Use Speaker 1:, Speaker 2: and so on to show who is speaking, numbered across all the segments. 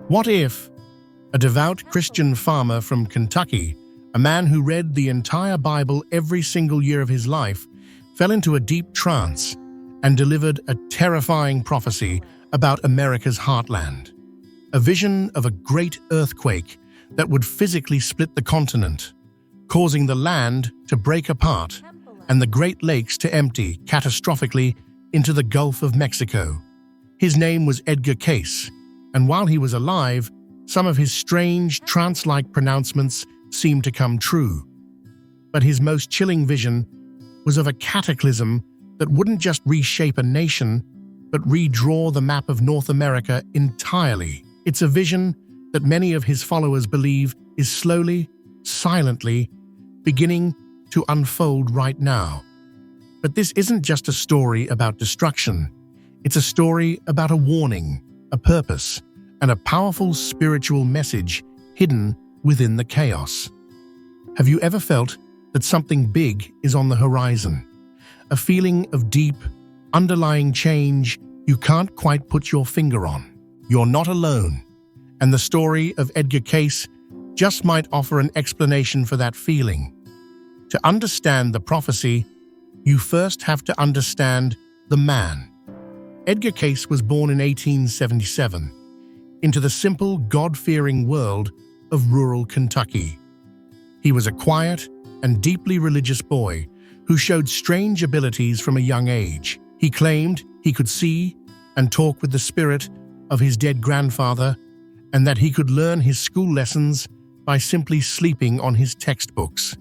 Speaker 1: What if a devout Christian farmer from Kentucky, a man who read the entire Bible every single year of his life, fell into a deep trance and delivered a terrifying prophecy about America's heartland? A vision of a great earthquake that would physically split the continent, causing the land to break apart and the Great Lakes to empty catastrophically into the Gulf of Mexico. His name was Edgar Cayce, and while he was alive, some of his strange, trance-like pronouncements seemed to come true. But his most chilling vision was of a cataclysm that wouldn't just reshape a nation, but redraw the map of North America entirely. It's a vision that many of his followers believe is slowly, silently, beginning to unfold right now. But this isn't just a story about destruction. It's a story about a warning, a purpose, and a powerful spiritual message hidden within the chaos. Have you ever felt that something big is on the horizon? A feeling of deep, underlying change you can't quite put your finger on? You're not alone, and the story of Edgar Cayce just might offer an explanation for that feeling. To understand the prophecy, you first have to understand the man. Edgar Cayce was born in 1877 into the simple, God-fearing world of rural Kentucky. He was a quiet and deeply religious boy who showed strange abilities from a young age. He claimed he could see and talk with the spirit of his dead grandfather, and that he could learn his school lessons by simply sleeping on his textbooks.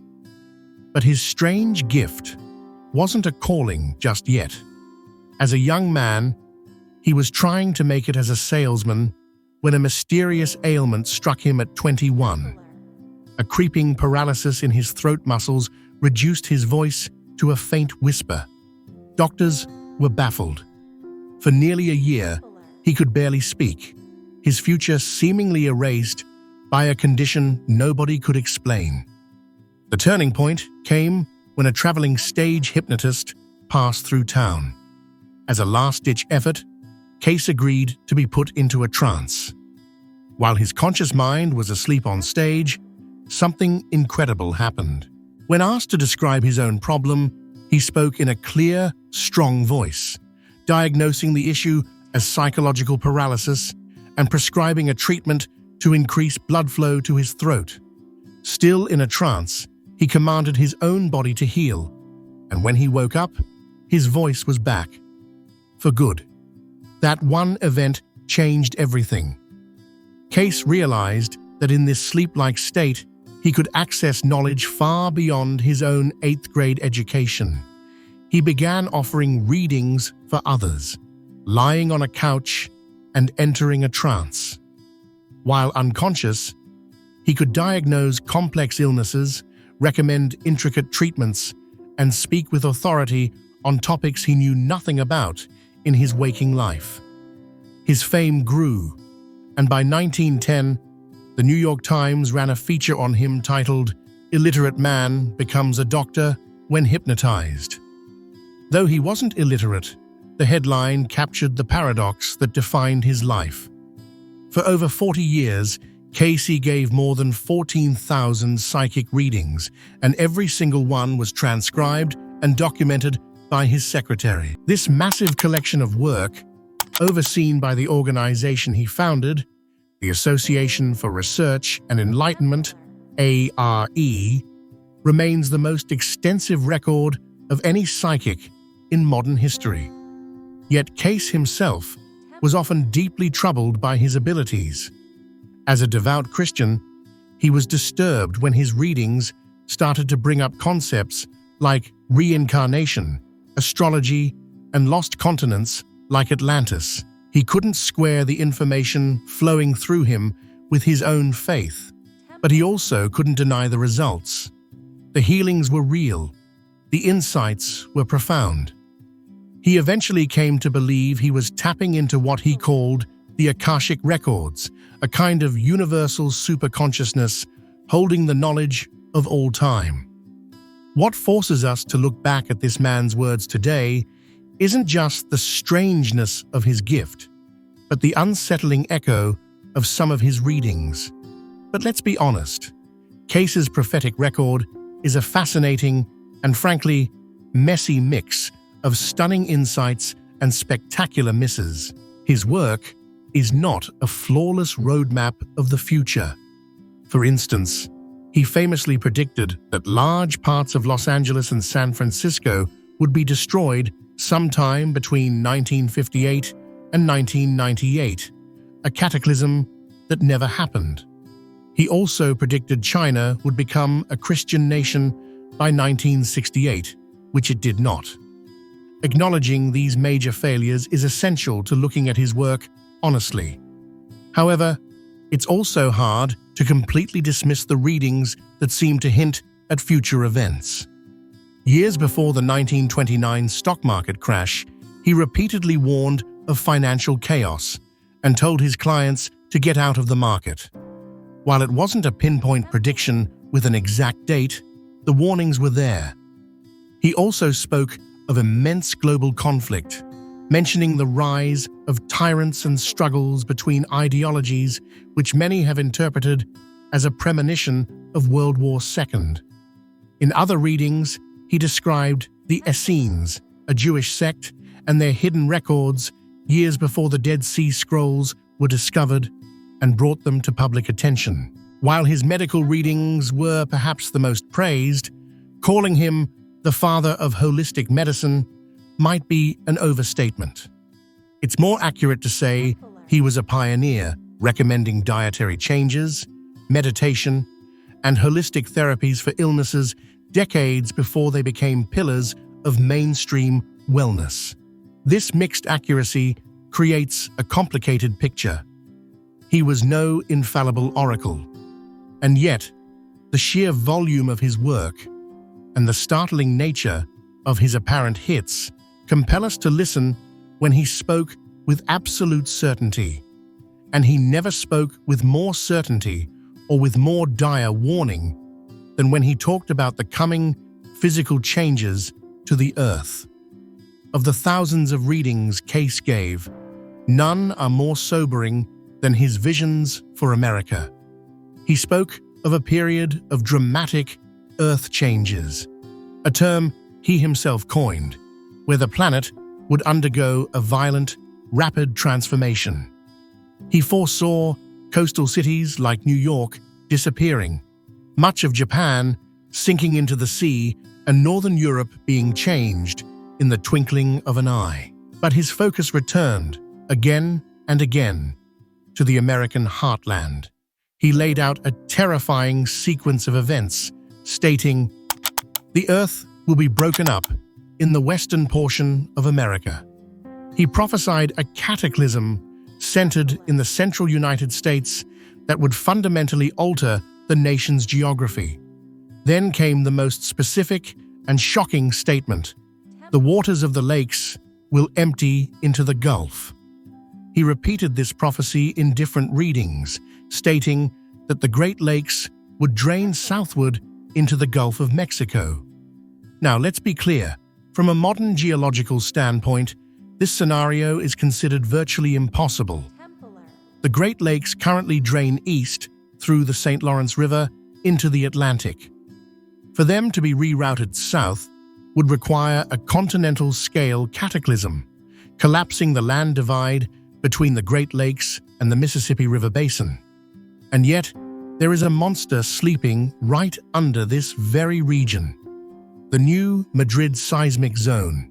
Speaker 1: But his strange gift wasn't a calling just yet. As a young man, he was trying to make it as a salesman when a mysterious ailment struck him at 21. A creeping paralysis in his throat muscles reduced his voice to a faint whisper. Doctors were baffled. For nearly a year, he could barely speak, his future seemingly erased by a condition nobody could explain. The turning point came when a traveling stage hypnotist passed through town. As a last-ditch effort, Cayce agreed to be put into a trance. While his conscious mind was asleep on stage, something incredible happened. When asked to describe his own problem, he spoke in a clear, strong voice, diagnosing the issue as psychological paralysis and prescribing a treatment to increase blood flow to his throat. Still in a trance, he commanded his own body to heal, and when he woke up, his voice was back. For good. That one event changed everything. Cayce realized that in this sleep-like state, he could access knowledge far beyond his own 8th grade education. He began offering readings for others, lying on a couch and entering a trance. While unconscious, he could diagnose complex illnesses, recommend intricate treatments, and speak with authority on topics he knew nothing about in his waking life. His fame grew, and by 1910, the New York Times ran a feature on him titled, "Illiterate Man Becomes a Doctor When Hypnotized." Though he wasn't illiterate, the headline captured the paradox that defined his life. For over 40 years, Cayce gave more than 14,000 psychic readings, and every single one was transcribed and documented by his secretary. This massive collection of work, overseen by the organization he founded, the Association for Research and Enlightenment, ARE, remains the most extensive record of any psychic in modern history. Yet Cayce himself was often deeply troubled by his abilities. As a devout Christian, he was disturbed when his readings started to bring up concepts like reincarnation, astrology, and lost continents like Atlantis. He couldn't square the information flowing through him with his own faith, but he also couldn't deny the results. The healings were real. The insights were profound. He eventually came to believe he was tapping into what he called the Akashic Records, a kind of universal superconsciousness holding the knowledge of all time. What forces us to look back at this man's words today isn't just the strangeness of his gift, but the unsettling echo of some of his readings. But let's be honest, Cayce's prophetic record is a fascinating and, frankly, messy mix of stunning insights and spectacular misses. His work is not a flawless roadmap of the future. For instance, he famously predicted that large parts of Los Angeles and San Francisco would be destroyed sometime between 1958 and 1998, a cataclysm that never happened. He also predicted China would become a Christian nation by 1968, which it did not. Acknowledging these major failures is essential to looking at his work honestly. However, it's also hard to completely dismiss the readings that seem to hint at future events. Years before the 1929 stock market crash, he repeatedly warned of financial chaos and told his clients to get out of the market. While it wasn't a pinpoint prediction with an exact date, the warnings were there. He also spoke of immense global conflict, mentioning the rise of tyrants and struggles between ideologies which many have interpreted as a premonition of World War II. In other readings, he described the Essenes, a Jewish sect, and their hidden records years before the Dead Sea Scrolls were discovered and brought them to public attention. While his medical readings were perhaps the most praised, calling him the father of holistic medicine might be an overstatement. It's more accurate to say he was a pioneer, recommending dietary changes, meditation, and holistic therapies for illnesses decades before they became pillars of mainstream wellness. This mixed accuracy creates a complicated picture. He was no infallible oracle, and yet the sheer volume of his work and the startling nature of his apparent hits compel us to listen when he spoke with absolute certainty. And he never spoke with more certainty or with more dire warning than when he talked about the coming physical changes to the earth. Of the thousands of readings Cayce gave, none are more sobering than his visions for America. He spoke of a period of dramatic earth changes, a term he himself coined, where the planet would undergo a violent, rapid transformation. He foresaw coastal cities like New York disappearing, much of Japan sinking into the sea, and northern Europe being changed in the twinkling of an eye. But his focus returned, again and again, to the American heartland. He laid out a terrifying sequence of events, stating, "The earth will be broken up in the western portion of America." He prophesied a cataclysm centered in the central United States that would fundamentally alter the nation's geography. Then came the most specific and shocking statement: the waters of the lakes will empty into the Gulf. He repeated this prophecy in different readings, stating that the Great Lakes would drain southward into the Gulf of Mexico. Now, let's be clear. From a modern geological standpoint, this scenario is considered virtually impossible. The Great Lakes currently drain east through the St. Lawrence River into the Atlantic. For them to be rerouted south would require a continental-scale cataclysm, collapsing the land divide between the Great Lakes and the Mississippi River Basin. And yet, there is a monster sleeping right under this very region: the new Madrid seismic zone.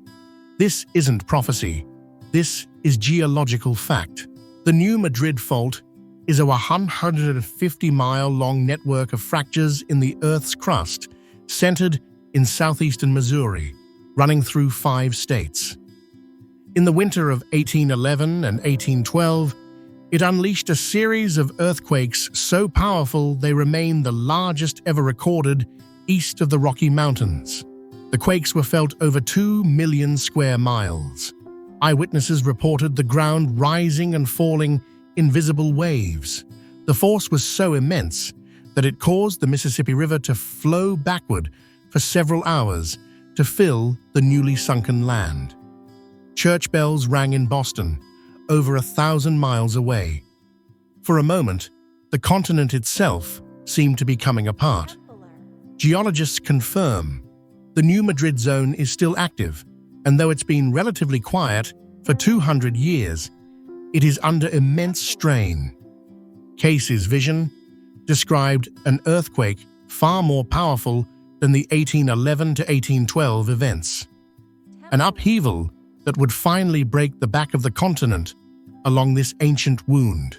Speaker 1: This isn't prophecy. This is geological fact. The new Madrid fault is a 150-mile-long network of fractures in the Earth's crust, centered in southeastern Missouri, running through 5 states. In the winter of 1811 and 1812, it unleashed a series of earthquakes so powerful they remain the largest ever recorded east of the Rocky Mountains. The quakes were felt over 2 million square miles. Eyewitnesses reported the ground rising and falling in visible waves. The force was so immense that it caused the Mississippi River to flow backward for several hours to fill the newly sunken land. Church bells rang in Boston, over 1,000 miles away. For a moment, the continent itself seemed to be coming apart. Geologists confirm the New Madrid zone is still active, and though it's been relatively quiet for 200 years, it is under immense strain. Cayce's vision described an earthquake far more powerful than the 1811 to 1812 events. An upheaval that would finally break the back of the continent along this ancient wound.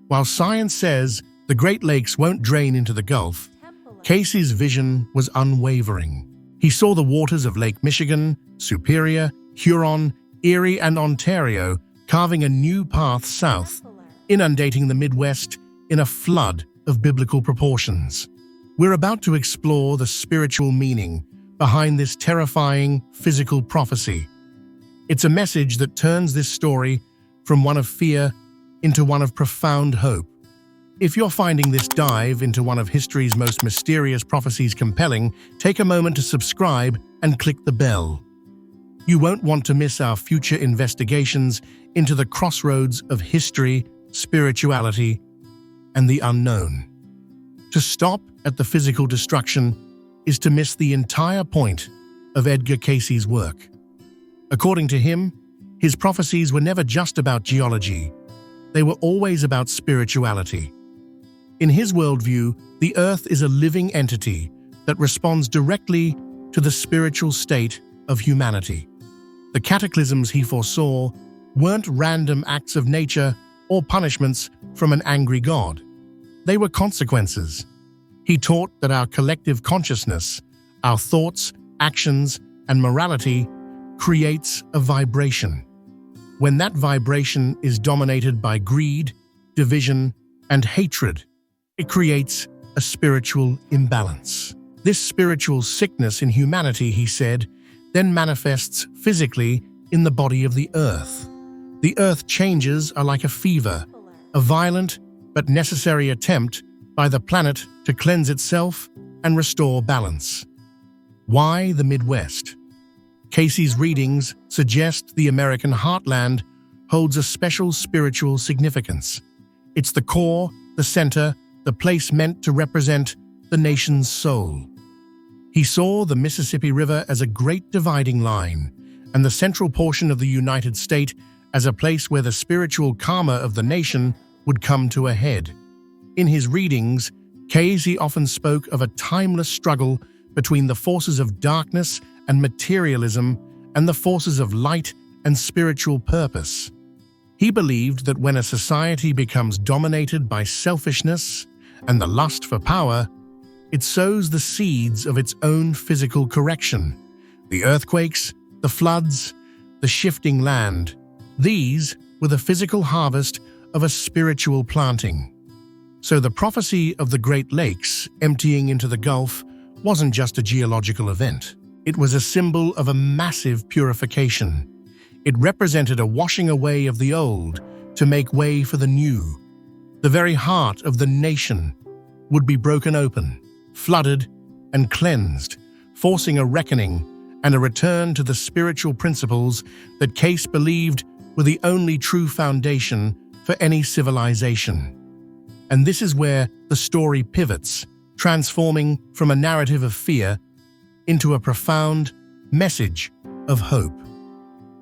Speaker 1: While science says the Great Lakes won't drain into the Gulf, Cayce's vision was unwavering. He saw the waters of Lake Michigan, Superior, Huron, Erie, and Ontario carving a new path south, inundating the Midwest in a flood of biblical proportions. We're about to explore the spiritual meaning behind this terrifying physical prophecy. It's a message that turns this story from one of fear into one of profound hope. If you're finding this dive into one of history's most mysterious prophecies compelling, take a moment to subscribe and click the bell. You won't want to miss our future investigations into the crossroads of history, spirituality, and the unknown. To stop at the physical destruction is to miss the entire point of Edgar Cayce's work. According to him, his prophecies were never just about geology. They were always about spirituality. In his worldview, the Earth is a living entity that responds directly to the spiritual state of humanity. The cataclysms he foresaw weren't random acts of nature or punishments from an angry God. They were consequences. He taught that our collective consciousness, our thoughts, actions, and morality creates a vibration. When that vibration is dominated by greed, division, and hatred, it creates a spiritual imbalance. This spiritual sickness in humanity, he said, then manifests physically in the body of the Earth. The Earth changes are like a fever, a violent but necessary attempt by the planet to cleanse itself and restore balance. Why the Midwest? Cayce's readings suggest the American heartland holds a special spiritual significance. It's the core, the center, the place meant to represent the nation's soul. He saw the Mississippi River as a great dividing line, and the central portion of the United States as a place where the spiritual karma of the nation would come to a head. In his readings, Cayce often spoke of a timeless struggle between the forces of darkness and materialism and the forces of light and spiritual purpose. He believed that when a society becomes dominated by selfishness and the lust for power, it sows the seeds of its own physical correction. The earthquakes, the floods, the shifting land, these were the physical harvest of a spiritual planting. So the prophecy of the Great Lakes emptying into the Gulf wasn't just a geological event. It was a symbol of a massive purification. It represented a washing away of the old to make way for the new. The very heart of the nation would be broken open, flooded, and cleansed, forcing a reckoning and a return to the spiritual principles that Cayce believed were the only true foundation for any civilization. And this is where the story pivots, transforming from a narrative of fear into a profound message of hope.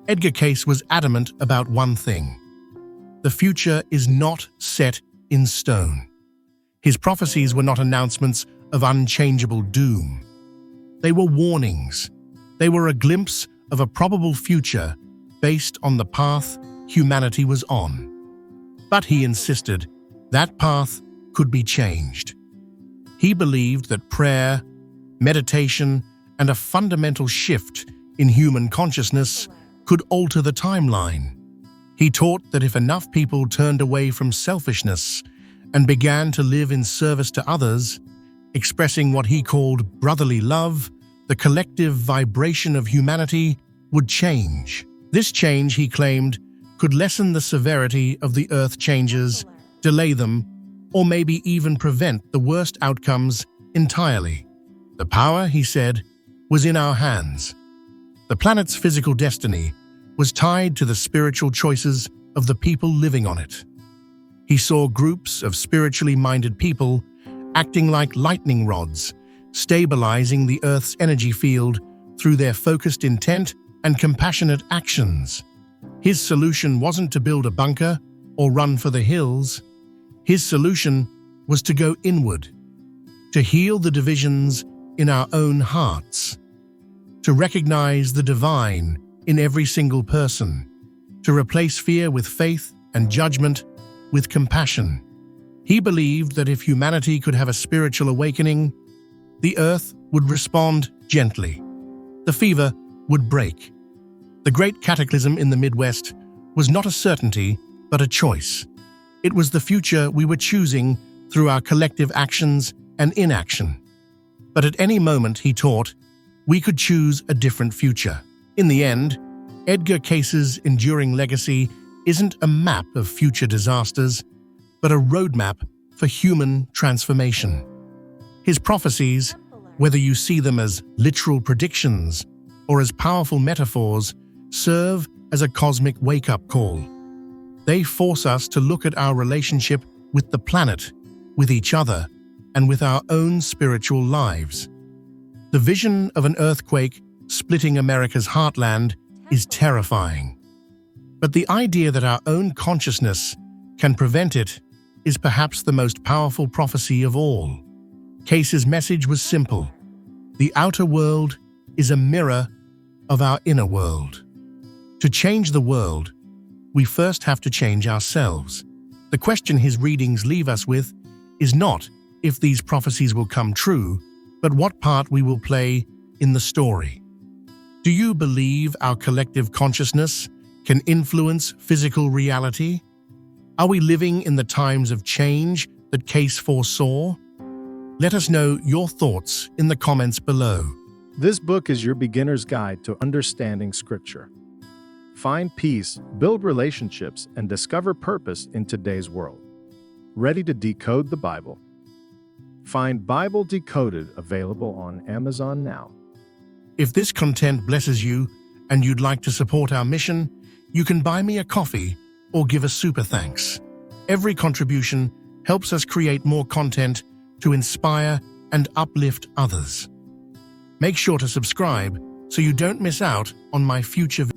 Speaker 1: Edgar Cayce was adamant about one thing: the future is not set in stone. His prophecies were not announcements of unchangeable doom. They were warnings. They were a glimpse of a probable future based on the path humanity was on. But he insisted that path could be changed. He believed that prayer, meditation, and a fundamental shift in human consciousness could alter the timeline. He taught that if enough people turned away from selfishness and began to live in service to others, expressing what he called brotherly love, the collective vibration of humanity would change. This change, he claimed, could lessen the severity of the earth changes, delay them, or maybe even prevent the worst outcomes entirely. The power, he said, was in our hands. The planet's physical destiny was tied to the spiritual choices of the people living on it. He saw groups of spiritually minded people acting like lightning rods, stabilizing the Earth's energy field through their focused intent and compassionate actions. His solution wasn't to build a bunker or run for the hills. His solution was to go inward, to heal the divisions in our own hearts, to recognize the divine in every single person, to replace fear with faith and judgment with compassion. He believed that if humanity could have a spiritual awakening, the earth would respond gently. The fever would break. The great cataclysm in the Midwest was not a certainty, but a choice. It was the future we were choosing through our collective actions and inaction. But at any moment, he taught, we could choose a different future. In the end, Edgar Cayce's enduring legacy isn't a map of future disasters, but a roadmap for human transformation. His prophecies, whether you see them as literal predictions or as powerful metaphors, serve as a cosmic wake-up call. They force us to look at our relationship with the planet, with each other, and with our own spiritual lives. The vision of an earthquake splitting America's heartland is terrifying. But the idea that our own consciousness can prevent it is perhaps the most powerful prophecy of all. Cayce's message was simple. The outer world is a mirror of our inner world. To change the world, we first have to change ourselves. The question his readings leave us with is not if these prophecies will come true, but what part we will play in the story. Do you believe our collective consciousness can influence physical reality? Are we living in the times of change that Cayce foresaw? Let us know your thoughts in the comments below.
Speaker 2: This book is your beginner's guide to understanding Scripture. Find peace, build relationships, and discover purpose in today's world. Ready to decode the Bible? Find Bible Decoded available on Amazon now.
Speaker 1: If this content blesses you and you'd like to support our mission, you can buy me a coffee or give a super thanks. Every contribution helps us create more content to inspire and uplift others. Make sure to subscribe so you don't miss out on my future videos.